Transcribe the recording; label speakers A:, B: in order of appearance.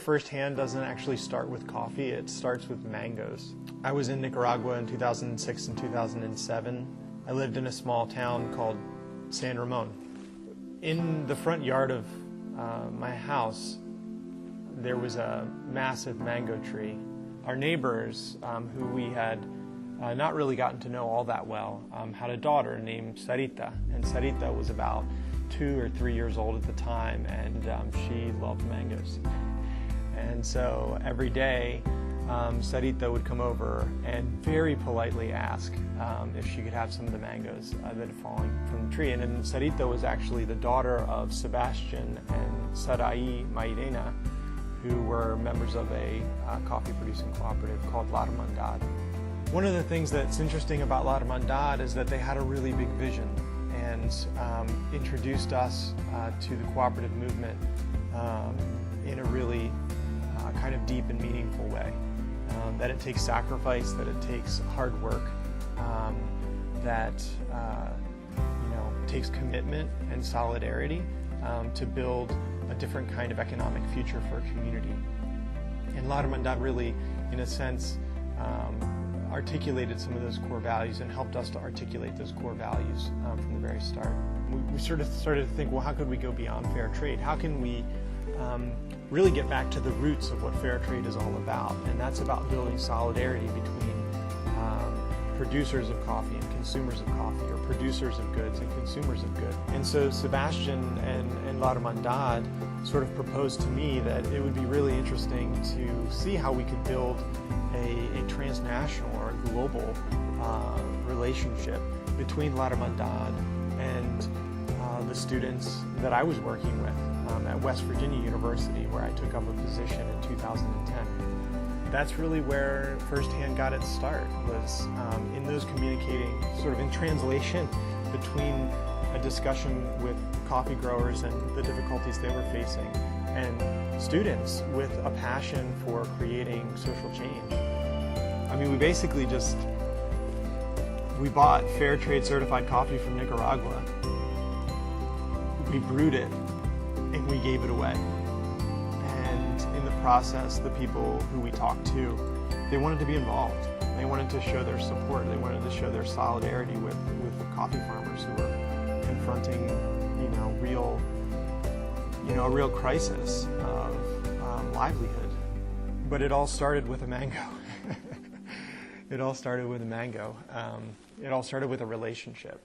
A: Firsthand doesn't actually start with coffee, it starts with mangoes. I was in Nicaragua in 2006 and 2007. I lived in a small town called San Ramon. In the front yard of my house, there was a massive mango tree. Our neighbors, who we had not really gotten to know all that well, had a daughter named Sarita, and Sarita was about 2 or 3 years old at the time, and she loved mangoes. And so every day, Sarita would come over and very politely ask if she could have some of the mangoes that had fallen from the tree. And then Sarita was actually the daughter of Sebastian and Sarai Mairena, who were members of a coffee-producing cooperative called La Hermandad. One of the things that's interesting about La Hermandad is that they had a really big vision and introduced us to the cooperative movement in a really kind of deep and meaningful way. That it takes sacrifice, that it takes hard work, that takes commitment and solidarity to build a different kind of economic future for a community. And La Hermandad really, in a sense, articulated some of those core values and helped us to articulate those core values from the very start. We sort of started to think, well, how could we go beyond fair trade? How can we really get back to the roots of what fair trade is all about? And that's about building solidarity between producers of coffee and consumers of coffee, or producers of goods and consumers of goods. And so Sebastian and La Hermandad sort of proposed to me that it would be really interesting to see how we could build a transnational or a global relationship between La Hermandad and the students that I was working with at West Virginia University, where I took up a position in 2010. That's really where Firsthand got its start, was in those communicating, sort of in translation between a discussion with coffee growers and the difficulties they were facing, and students with a passion for creating social change. I mean, we basically we bought fair trade certified coffee from Nicaragua, we brewed it, and we gave it away. And in the process, the people who we talked to, they wanted to be involved. They wanted to show their support. They wanted to show their solidarity with the coffee farmers who were confronting, a real crisis of livelihood. But it all started with a mango. It all started with a mango. It all started with a relationship.